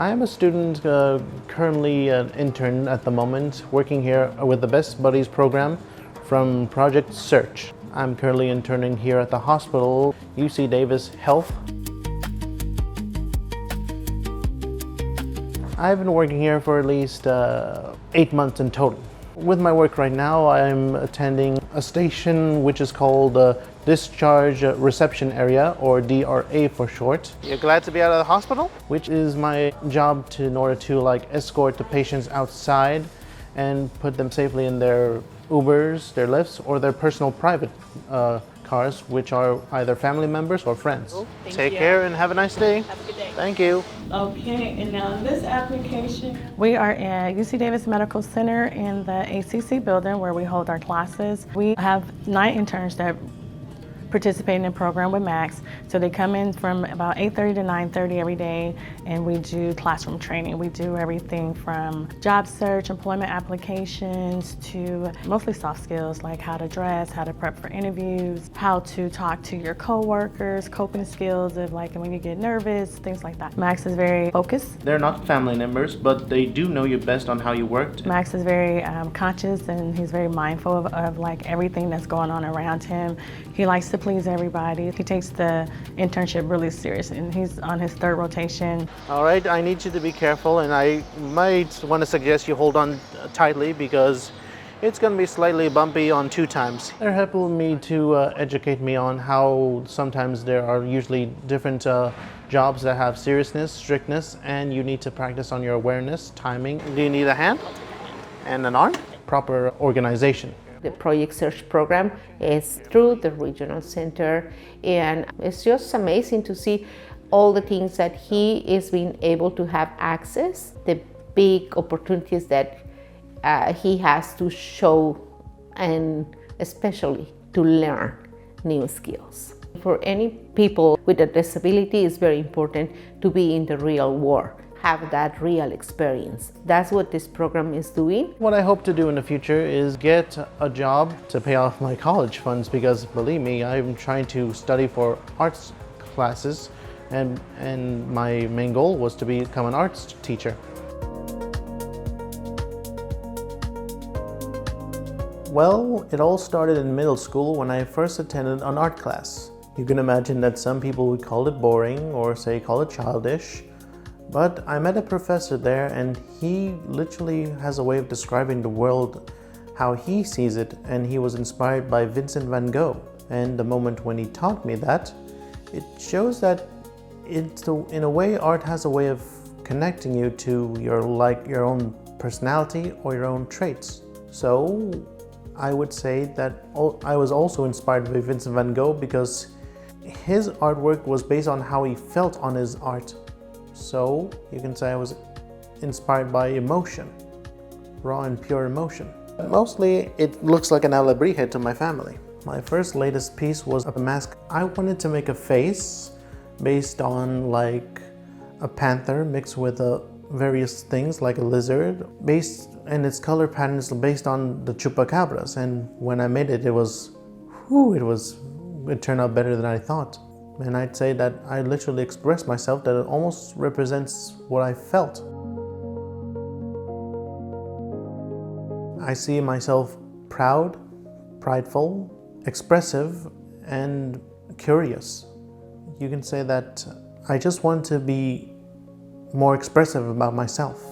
I'm a student, currently an intern at the moment, working here with the Best Buddies program from Project Search. I'm currently interning here at the hospital, UC Davis Health. I've been working here for at least 8 months in total. With my work right now, I'm attending a station which is called Discharge Reception Area, or DRA for short. You're glad to be out of the hospital? Which is my job in order to escort the patients outside and put them safely in their Ubers, their Lyfts, or their personal private cars, which are either family members or friends. Take care and have a nice day. Have a good day. Thank you. Okay, and now this application. We are at UC Davis Medical Center in the ACC building where we hold our classes. We have 9 interns that participate in the program with Max. So they come in from about 8:30 to 9:30 every day, and we do classroom training. We do everything from job search, employment applications, to mostly soft skills like how to dress, how to prep for interviews, how to talk to your coworkers, coping skills of when you get nervous, things like that. Max is very focused. They're not family members, but they do know you best on how you worked. Max is very conscious, and he's very mindful of everything that's going on around him. He likes to please everybody. He takes the internship really serious, and he's on his 3rd rotation. All right, I need you to be careful, and I might want to suggest you hold on tightly because it's going to be slightly bumpy on 2 times. They're helping me to educate me on how sometimes there are usually different jobs that have seriousness, strictness, and you need to practice on your awareness, timing. Do you need a hand and an arm? Proper organization. The Project Search program is through the regional center, and it's just amazing to see all the things that he is being able to have access, the big opportunities that he has to show, and especially to learn new skills. For any people with a disability, it's very important to be in the real world, have that real experience. That's what this program is doing. What I hope to do in the future is get a job to pay off my college funds, because believe me, I'm trying to study for arts classes, and my main goal was to become an arts teacher. Well, it all started in middle school when I first attended an art class. You can imagine that some people would call it boring or call it childish. But I met a professor there, and he literally has a way of describing the world how he sees it, and he was inspired by Vincent van Gogh. And the moment when he taught me that, it shows that in a way art has a way of connecting you to your own personality or your own traits. So I would say that I was also inspired by Vincent van Gogh because his artwork was based on how he felt on his art. So you can say I was inspired by emotion, raw and pure emotion. Mostly it looks like an alebrije to my family. My first latest piece was a mask. I wanted to make a face based on a panther mixed with various things like a lizard, and its color patterns based on the chupacabras. And when I made it, it turned out better than I thought. And I'd say that I literally expressed myself, that it almost represents what I felt. I see myself proud, prideful, expressive, and curious. You can say that I just want to be more expressive about myself.